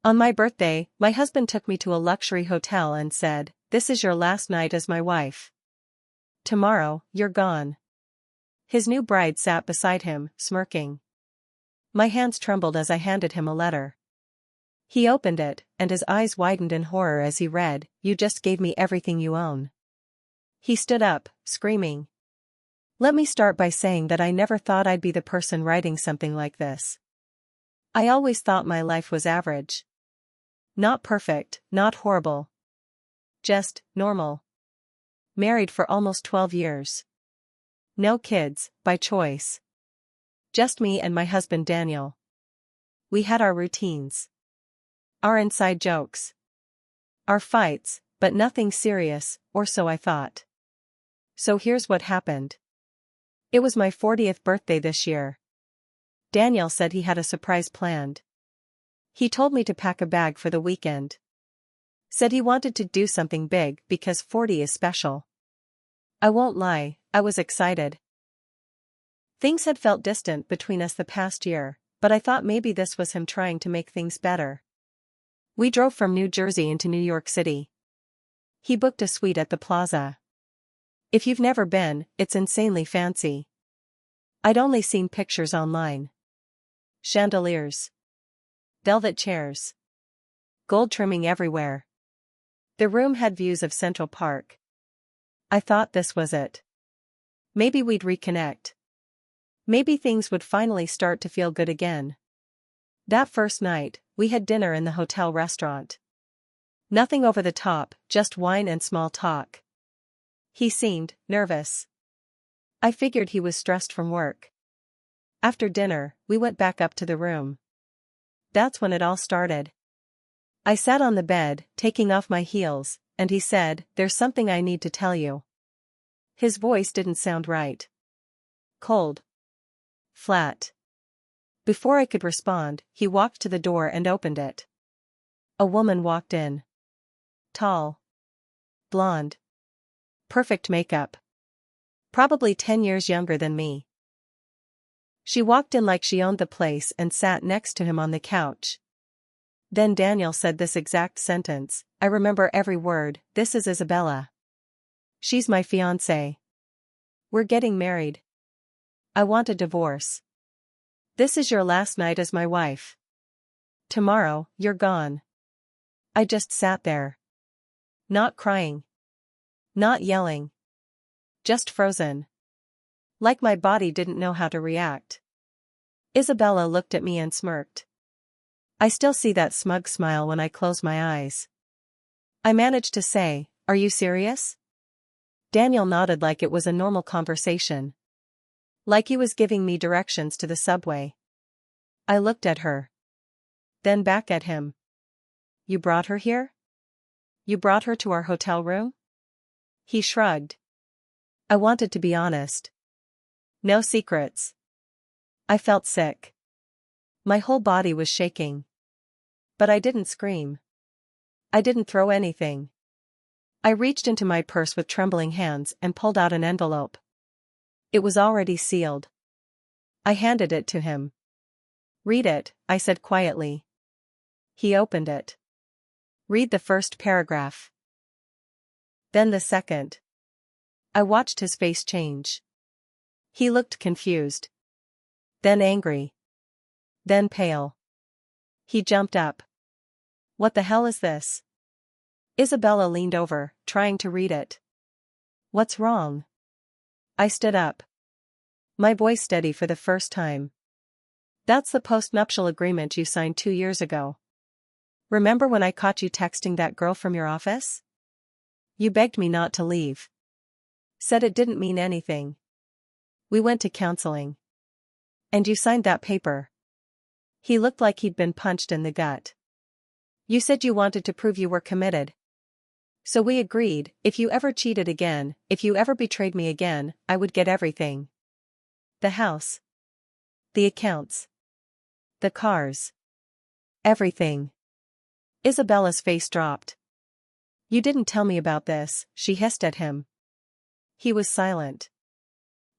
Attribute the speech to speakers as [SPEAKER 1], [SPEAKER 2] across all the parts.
[SPEAKER 1] On my birthday, my husband took me to a luxury hotel and said, "This is your last night as my wife. Tomorrow, you're gone." His new bride sat beside him, smirking. My hands trembled as I handed him a letter. He opened it, and his eyes widened in horror as he read, "You just gave me everything you own." He stood up, screaming. Let me start by saying that I never thought I'd be the person writing something like this. I always thought my life was average. Not perfect, not horrible. Just normal. Married for almost 12 years. No kids, by choice. Just me and my husband Daniel. We had our routines. Our inside jokes. Our fights, but nothing serious, or so I thought. So here's what happened. It was my 40th birthday this year. Daniel said he had a surprise planned. He told me to pack a bag for the weekend. Said he wanted to do something big because 40 is special. I won't lie, I was excited. Things had felt distant between us the past year, but I thought maybe this was him trying to make things better. We drove from New Jersey into New York City. He booked a suite at the Plaza. If you've never been, it's insanely fancy. I'd only seen pictures online. Chandeliers. Velvet chairs. Gold trimming everywhere. The room had views of Central Park. I thought this was it. Maybe we'd reconnect. Maybe things would finally start to feel good again. That first night, we had dinner in the hotel restaurant. Nothing over the top, just wine and small talk. He seemed nervous. I figured he was stressed from work. After dinner, we went back up to the room. That's when it all started. I sat on the bed, taking off my heels, and he said, "There's something I need to tell you." His voice didn't sound right. Cold. Flat. Before I could respond, he walked to the door and opened it. A woman walked in. Tall. Blonde. Perfect makeup. Probably 10 years younger than me. She walked in like she owned the place and sat next to him on the couch. Then Daniel said this exact sentence, I remember every word, "This is Isabella. She's my fiancée. We're getting married. I want a divorce. This is your last night as my wife. Tomorrow, you're gone." I just sat there. Not crying. Not yelling. Just frozen. Like my body didn't know how to react. Isabella looked at me and smirked. I still see that smug smile when I close my eyes. I managed to say, "Are you serious?" Daniel nodded like it was a normal conversation. Like he was giving me directions to the subway. I looked at her. Then back at him. "You brought her here? You brought her to our hotel room?" He shrugged. I wanted to be honest. No secrets. I felt sick. My whole body was shaking. But I didn't scream. I didn't throw anything. I reached into my purse with trembling hands and pulled out an envelope. It was already sealed. I handed it to him. "Read it," I said quietly. He opened it. "Read the first paragraph. Then the second." I watched his face change. He looked confused. Then angry. Then pale. He jumped up. "What the hell is this?" Isabella leaned over, trying to read it. "What's wrong?" I stood up. My voice steady for the first time. "That's the postnuptial agreement you signed 2 years ago. Remember when I caught you texting that girl from your office? You begged me not to leave. Said it didn't mean anything. We went to counseling. And you signed that paper." He looked like he'd been punched in the gut. "You said you wanted to prove you were committed. So we agreed, if you ever cheated again, if you ever betrayed me again, I would get everything. The house. The accounts. The cars. Everything." Isabella's face dropped. "You didn't tell me about this," she hissed at him. He was silent.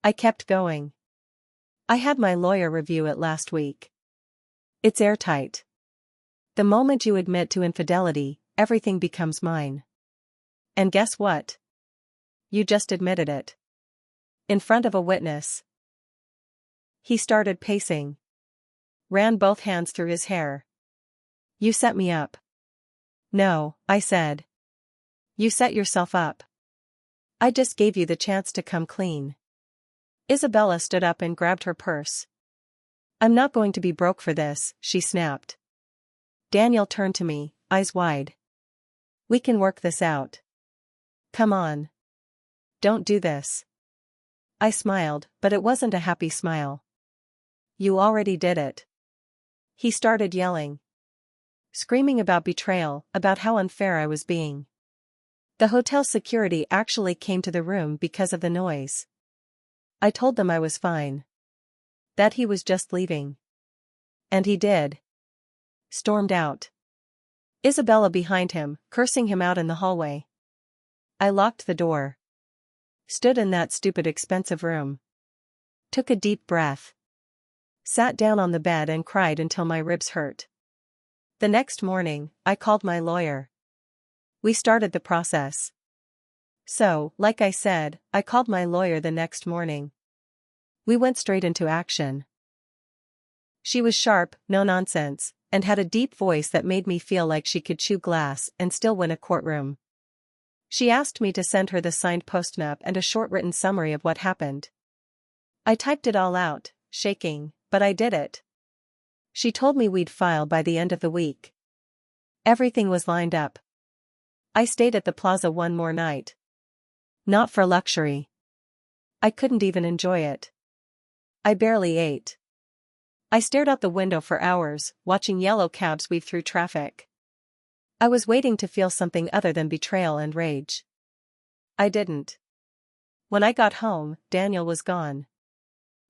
[SPEAKER 1] I kept going. "I had my lawyer review it last week. It's airtight. The moment you admit to infidelity, everything becomes mine. And guess what? You just admitted it. In front of a witness. He started pacing. Ran both hands through his hair. You set me up. No, I said. You set yourself up. I just gave you the chance to come clean. Isabella stood up and grabbed her purse. I'm not going to be broke for this, she snapped. Daniel turned to me, eyes wide. We can work this out. Come on. Don't do this. I smiled, but it wasn't a happy smile. You already did it. He started yelling. Screaming about betrayal, about how unfair I was being. The hotel security actually came to the room because of the noise. I told them I was fine. That he was just leaving. And he did. Stormed out. Isabella behind him, cursing him out in the hallway. I locked the door. Stood in that stupid expensive room. Took a deep breath. Sat down on the bed and cried until my ribs hurt. The next morning, I called my lawyer. We started the process. So, like I said, I called my lawyer the next morning. We went straight into action. She was sharp, no nonsense, and had a deep voice that made me feel like she could chew glass and still win a courtroom. She asked me to send her the signed postnup and a short written summary of what happened. I typed it all out, shaking, but I did it. She told me we'd file by the end of the week. Everything was lined up. I stayed at the plaza one more night. Not for luxury. I couldn't even enjoy it. I barely ate. I stared out the window for hours, watching yellow cabs weave through traffic. I was waiting to feel something other than betrayal and rage. I didn't. When I got home, Daniel was gone.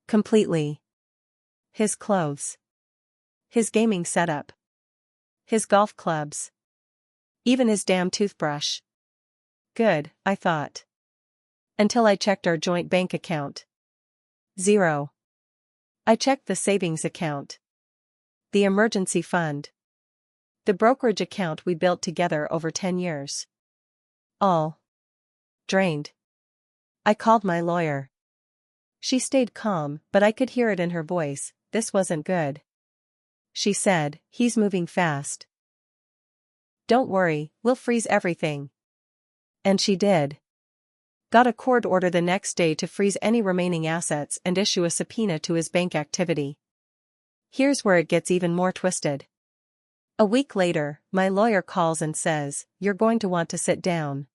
[SPEAKER 1] Completely. His clothes. His gaming setup. His golf clubs. Even his damn toothbrush. Good, I thought. Until I checked our joint bank account. 0. I checked the savings account. The emergency fund. The brokerage account we built together over 10 years. All drained. I called my lawyer. She stayed calm, but I could hear it in her voice, this wasn't good. She said, he's moving fast. Don't worry, we'll freeze everything. And she did. Got a court order the next day to freeze any remaining assets and issue a subpoena to his bank activity. Here's where it gets even more twisted. A week later, my lawyer calls and says, you're going to want to sit down.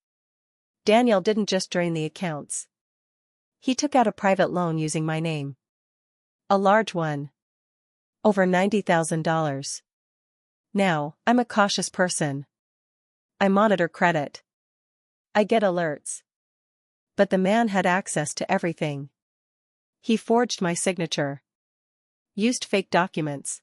[SPEAKER 1] Daniel didn't just drain the accounts. He took out a private loan using my name. A large one. Over $90,000. Now, I'm a cautious person. I monitor credit. I get alerts. But the man had access to everything. He forged my signature. Used fake documents.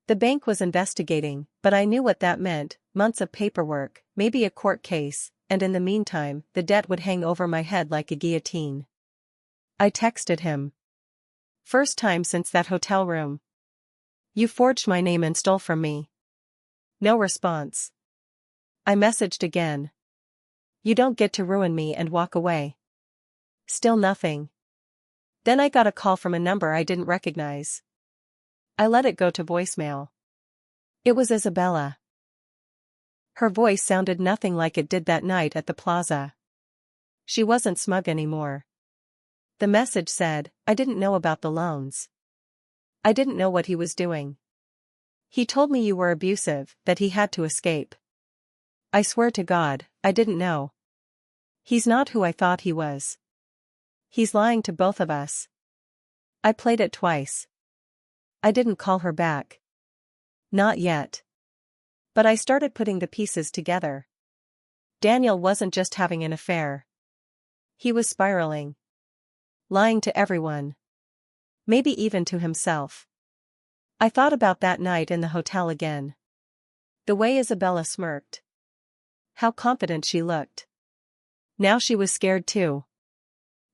[SPEAKER 1] The bank was investigating, but I knew what that meant, months of paperwork, maybe a court case, and in the meantime, the debt would hang over my head like a guillotine. I texted him. First time since that hotel room. You forged my name and stole from me. No response. I messaged again. You don't get to ruin me and walk away. Still nothing. Then I got a call from a number I didn't recognize. I let it go to voicemail. It was Isabella. Her voice sounded nothing like it did that night at the plaza. She wasn't smug anymore. The message said, I didn't know about the loans. I didn't know what he was doing. He told me you were abusive, that he had to escape. I swear to God, I didn't know. He's not who I thought he was. He's lying to both of us. I played it twice. I didn't call her back. Not yet. But I started putting the pieces together. Daniel wasn't just having an affair. He was spiraling. Lying to everyone. Maybe even to himself. I thought about that night in the hotel again. The way Isabella smirked. How confident she looked. Now she was scared too.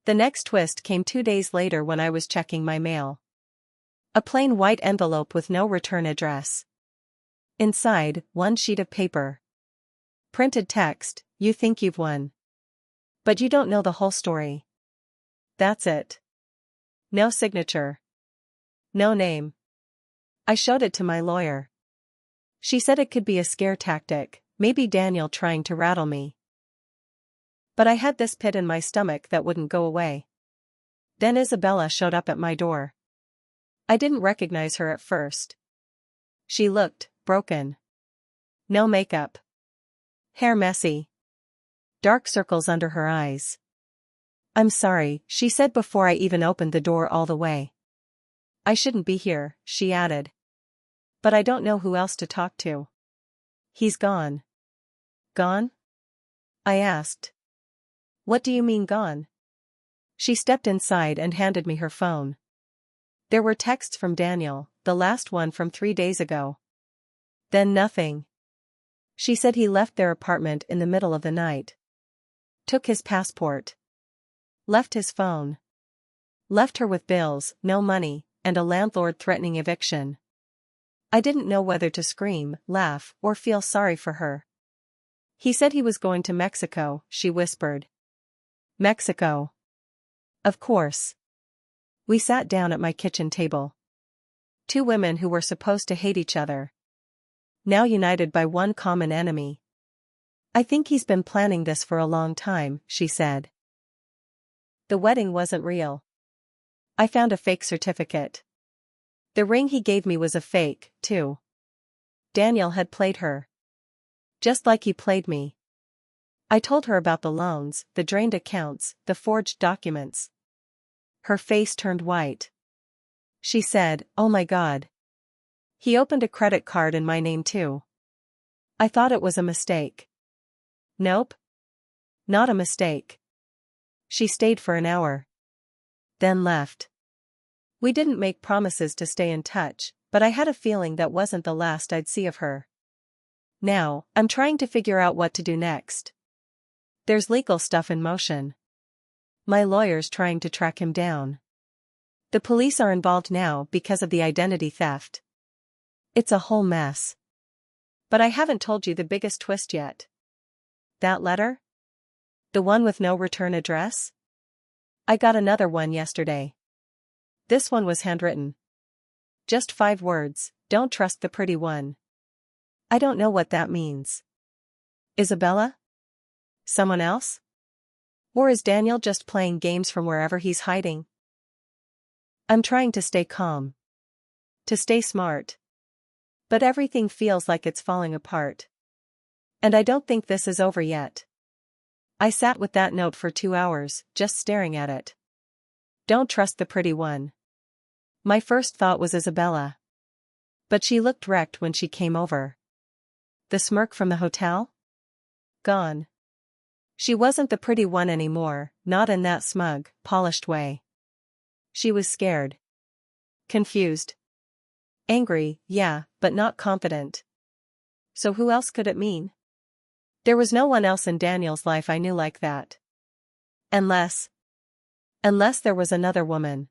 [SPEAKER 1] The next twist came 2 days later when I was checking my mail. A plain white envelope with no return address. Inside, one sheet of paper. Printed text, you think you've won. But you don't know the whole story. That's it. No signature. No name. I showed it to my lawyer. She said it could be a scare tactic, maybe Daniel trying to rattle me. But I had this pit in my stomach that wouldn't go away. Then Isabella showed up at my door. I didn't recognize her at first. She looked broken. No makeup. Hair messy. Dark circles under her eyes. I'm sorry, she said before I even opened the door all the way. I shouldn't be here, she added. But I don't know who else to talk to. He's gone. Gone? I asked. What do you mean gone? She stepped inside and handed me her phone. There were texts from Daniel, the last one from 3 days ago. Then nothing. She said he left their apartment in the middle of the night. Took his passport. Left his phone. Left her with bills, no money, and a landlord threatening eviction. I didn't know whether to scream, laugh, or feel sorry for her. He said he was going to Mexico, she whispered. Mexico. Of course. We sat down at my kitchen table. Two women who were supposed to hate each other. Now united by one common enemy. I think he's been planning this for a long time, she said. The wedding wasn't real. I found a fake certificate. The ring he gave me was a fake, too. Daniel had played her. Just like he played me. I told her about the loans, the drained accounts, the forged documents. Her face turned white. She said, "Oh my God. He opened a credit card in my name too." I thought it was a mistake. Nope. Not a mistake. She stayed for an hour. Then left. We didn't make promises to stay in touch, but I had a feeling that wasn't the last I'd see of her. Now, I'm trying to figure out what to do next. There's legal stuff in motion. My lawyer's trying to track him down. The police are involved now because of the identity theft. It's a whole mess. But I haven't told you the biggest twist yet. That letter? The one with no return address? I got another one yesterday. This one was handwritten. Just 5 words, "Don't trust the pretty one." I don't know what that means. Isabella? Someone else? Or is Daniel just playing games from wherever he's hiding? I'm trying to stay calm. To stay smart. But everything feels like it's falling apart. And I don't think this is over yet. I sat with that note for 2 hours, just staring at it. Don't trust the pretty one. My first thought was Isabella. But she looked wrecked when she came over. The smirk from the hotel? Gone. She wasn't the pretty one anymore, not in that smug, polished way. She was scared. Confused. Angry, yeah, but not confident. So who else could it mean? There was no one else in Daniel's life I knew like that. Unless there was another woman.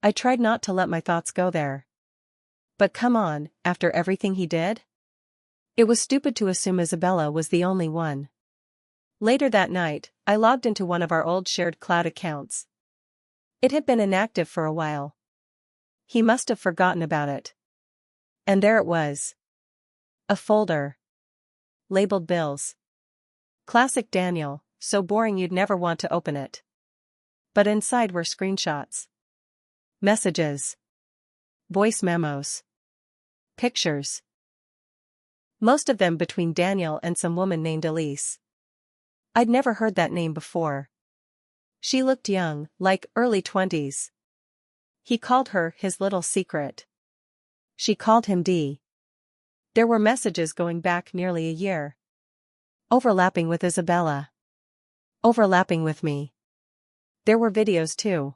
[SPEAKER 1] I tried not to let my thoughts go there. But come on, after everything he did? It was stupid to assume Isabella was the only one. Later that night, I logged into one of our old shared cloud accounts. It had been inactive for a while. He must have forgotten about it. And there it was. A folder. Labeled bills. Classic Daniel, so boring you'd never want to open it. But inside were screenshots. Messages. Voice memos. Pictures. Most of them between Daniel and some woman named Elise. I'd never heard that name before. She looked young, like early 20s. He called her his little secret. She called him D. There were messages going back nearly a year. Overlapping with Isabella. Overlapping with me. There were videos too.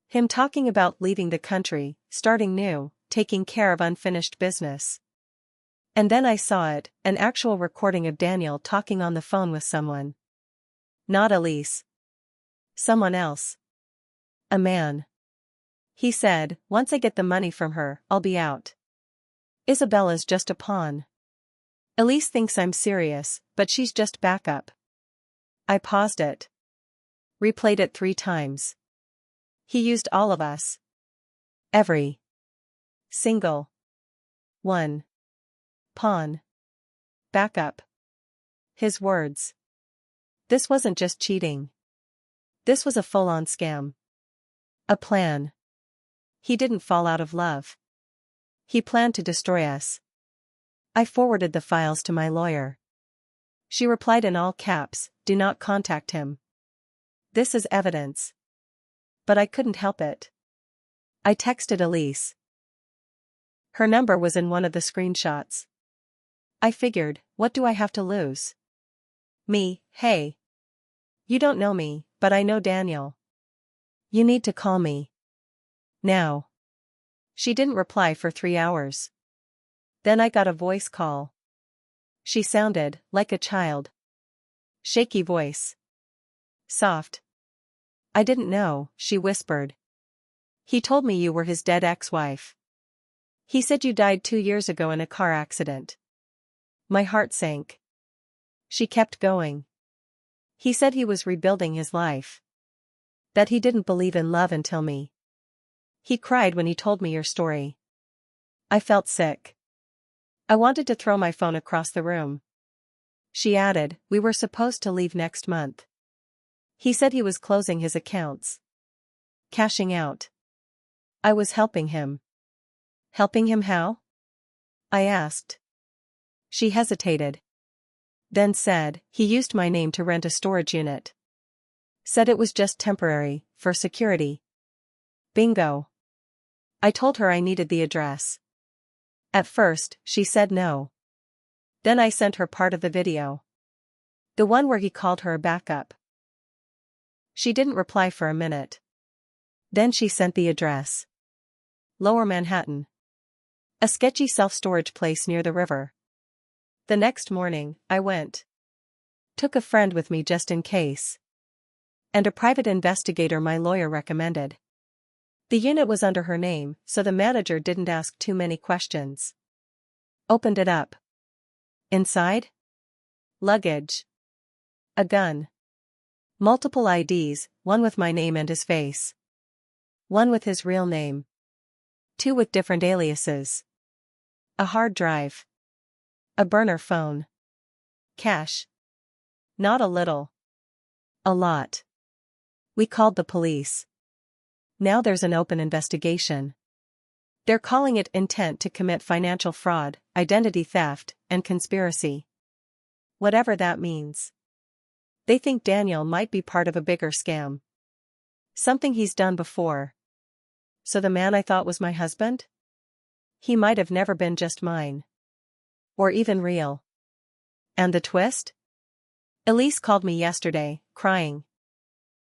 [SPEAKER 1] Him talking about leaving the country, starting new, taking care of unfinished business. And then I saw it, an actual recording of Daniel talking on the phone with someone. Not Elise. Someone else. A man. He said, "Once I get the money from her, I'll be out." Isabella's just a pawn. Elise thinks I'm serious, but she's just backup. I paused it. Replayed it 3 times. He used all of us. Every single one. Pawn. Backup. His words. This wasn't just cheating. This was a full-on scam. A plan. He didn't fall out of love. He planned to destroy us. I forwarded the files to my lawyer. She replied in all caps, "Do not contact him. This is evidence." But I couldn't help it. I texted Elise. Her number was in one of the screenshots. I figured, what do I have to lose? Me, hey. You don't know me, but I know Daniel. You need to call me. Now. She didn't reply for 3 hours. Then I got a voice call. She sounded like a child. Shaky voice. Soft. "I didn't know," she whispered. "He told me you were his dead ex-wife. He said you died 2 years ago in a car accident." My heart sank. She kept going. "He said he was rebuilding his life. That he didn't believe in love until me. He cried when he told me your story." I felt sick. I wanted to throw my phone across the room. She added, "We were supposed to leave next month. He said he was closing his accounts. Cashing out. I was helping him." "Helping him how?" I asked. She hesitated. Then said, "He used my name to rent a storage unit. Said it was just temporary, for security." Bingo. I told her I needed the address. At first, she said no. Then I sent her part of the video. The one where he called her a backup. She didn't reply for a minute. Then she sent the address. Lower Manhattan. A sketchy self-storage place near the river. The next morning, I went. Took a friend with me just in case. And a private investigator my lawyer recommended. The unit was under her name, so the manager didn't ask too many questions. Opened it up. Inside? Luggage. A gun. Multiple IDs, one with my name and his face. One with his real name. 2 with different aliases. A hard drive. A burner phone. Cash. Not a little. A lot. We called the police. Now there's an open investigation. They're calling it intent to commit financial fraud, identity theft, and conspiracy. Whatever that means. They think Daniel might be part of a bigger scam. Something he's done before. So the man I thought was my husband? He might have never been just mine. Or even real. And the twist? Elise called me yesterday, crying.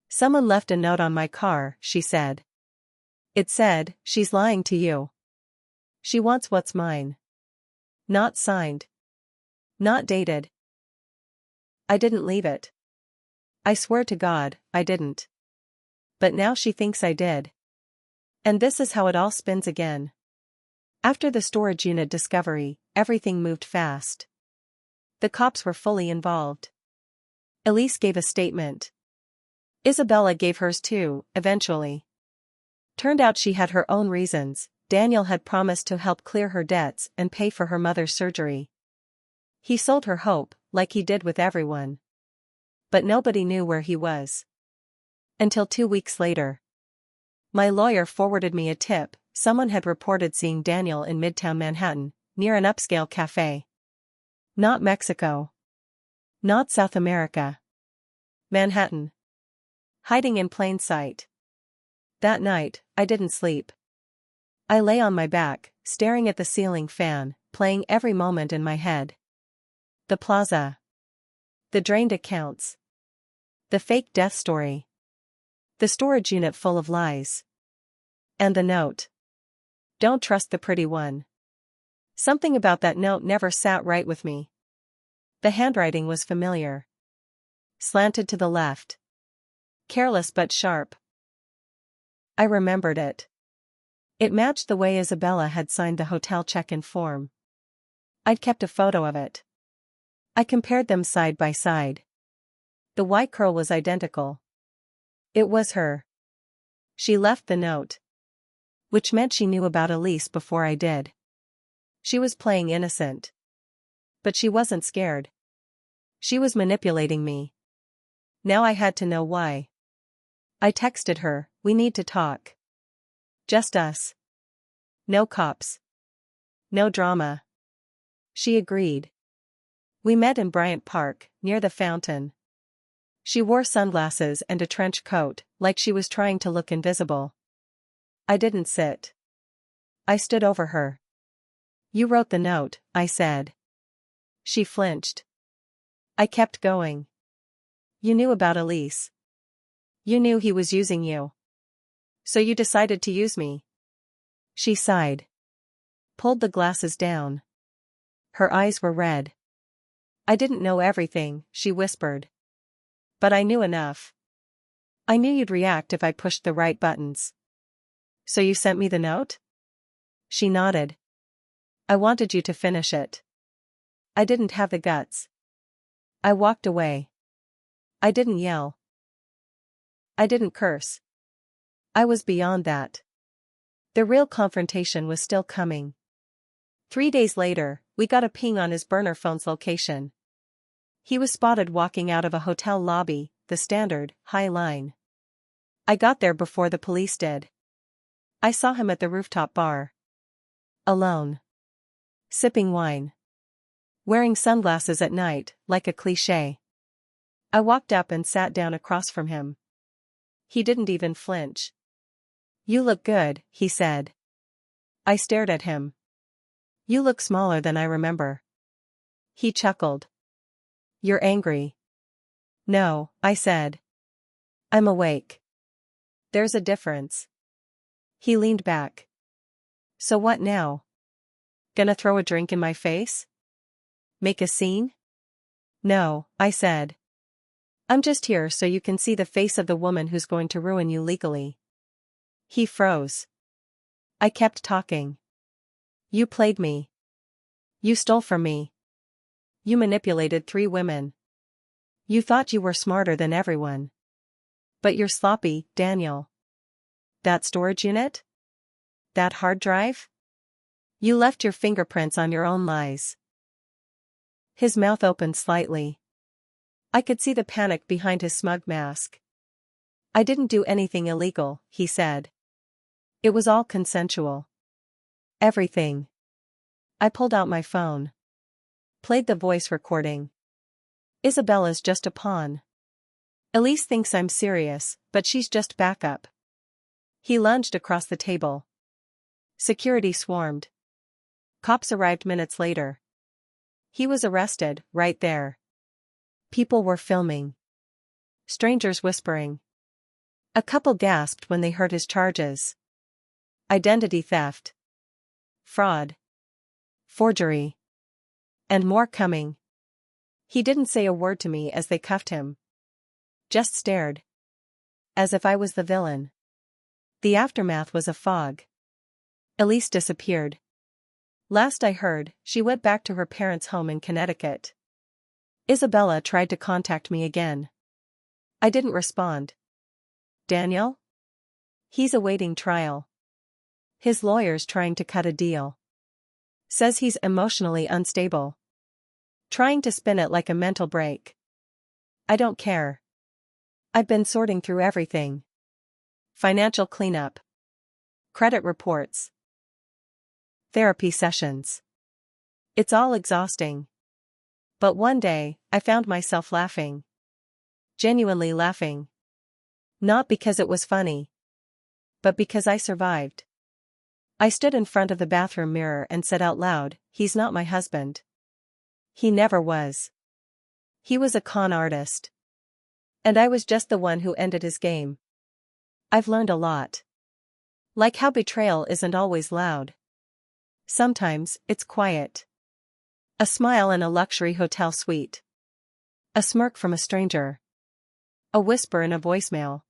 [SPEAKER 1] "Someone left a note on my car," she said. "It said, 'She's lying to you. She wants what's mine.' Not signed. Not dated." I didn't leave it. I swear to God, I didn't. But now she thinks I did. And this is how it all spins again. After the storage unit discovery, everything moved fast. The cops were fully involved. Elise gave a statement. Isabella gave hers too, eventually. Turned out she had her own reasons. Daniel had promised to help clear her debts and pay for her mother's surgery. He sold her hope, like he did with everyone. But nobody knew where he was. Until 2 weeks later. My lawyer forwarded me a tip. Someone had reported seeing Daniel in Midtown Manhattan, near an upscale cafe. Not Mexico. Not South America. Manhattan. Hiding in plain sight. That night, I didn't sleep. I lay on my back, staring at the ceiling fan, playing every moment in my head. The plaza. The drained accounts. The fake death story. The storage unit full of lies. And the note. Don't trust the pretty one. Something about that note never sat right with me. The handwriting was familiar. Slanted to the left. Careless but sharp. I remembered it. It matched the way Isabella had signed the hotel check-in form. I'd kept a photo of it. I compared them side by side. The Y curl was identical. It was her. She left the note. Which meant she knew about Elise before I did. She was playing innocent. But she wasn't scared. She was manipulating me. Now I had to know why. I texted her, "We need to talk. Just us. No cops. No drama." She agreed. We met in Bryant Park, near the fountain. She wore sunglasses and a trench coat, like she was trying to look invisible. I didn't sit. I stood over her. "You wrote the note," I said. She flinched. I kept going. "You knew about Elise. You knew he was using you. So you decided to use me." She sighed. Pulled the glasses down. Her eyes were red. "I didn't know everything," she whispered. "But I knew enough. I knew you'd react if I pushed the right buttons. So you sent me the note?" She nodded. "I wanted you to finish it. I didn't have the guts." I walked away. I didn't yell. I didn't curse. I was beyond that. The real confrontation was still coming. 3 days later, we got a ping on his burner phone's location. He was spotted walking out of a hotel lobby, the standard, high line. I got there before the police did. I saw him at the rooftop bar. Alone. Sipping wine. Wearing sunglasses at night, like a cliché. I walked up and sat down across from him. He didn't even flinch. "You look good," he said. I stared at him. "You look smaller than I remember." He chuckled. "You're angry." "No," I said. "I'm awake. There's a difference." He leaned back. "So what now? Gonna throw a drink in my face? Make a scene?" "No," I said. "I'm just here so you can see the face of the woman who's going to ruin you legally." He froze. I kept talking. "You played me. You stole from me. You manipulated 3 women. You thought you were smarter than everyone. But you're sloppy, Daniel. That storage unit? That hard drive? You left your fingerprints on your own lies." His mouth opened slightly. I could see the panic behind his smug mask. "I didn't do anything illegal," he said. "It was all consensual. Everything." I pulled out my phone. Played the voice recording. "Isabella's just a pawn. Elise thinks I'm serious, but she's just backup." He lunged across the table. Security swarmed. Cops arrived minutes later. He was arrested, right there. People were filming. Strangers whispering. A couple gasped when they heard his charges. Identity theft. Fraud. Forgery. And more coming. He didn't say a word to me as they cuffed him. Just stared. As if I was the villain. The aftermath was a fog. Elise disappeared. Last I heard, she went back to her parents' home in Connecticut. Isabella tried to contact me again. I didn't respond. "Daniel? He's awaiting trial. His lawyer's trying to cut a deal. Says he's emotionally unstable. Trying to spin it like a mental break. I don't care. I've been sorting through everything. Financial cleanup. Credit reports. Therapy sessions. It's all exhausting. But one day, I found myself laughing. Genuinely laughing. Not because it was funny. But because I survived. I stood in front of the bathroom mirror and said out loud, "He's not my husband. He never was. He was a con artist. And I was just the one who ended his game." I've learned a lot. Like how betrayal isn't always loud. Sometimes, it's quiet. A smile in a luxury hotel suite. A smirk from a stranger. A whisper in a voicemail.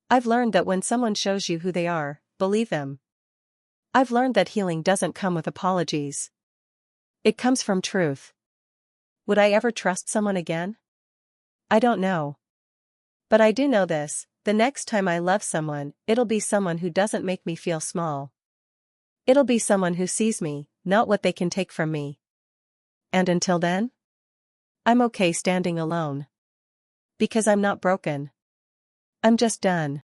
[SPEAKER 1] I've learned that when someone shows you who they are, believe them. I've learned that healing doesn't come with apologies. It comes from truth. Would I ever trust someone again? I don't know. But I do know this, the next time I love someone, it'll be someone who doesn't make me feel small. It'll be someone who sees me, not what they can take from me. And until then? I'm okay standing alone. Because I'm not broken. I'm just done.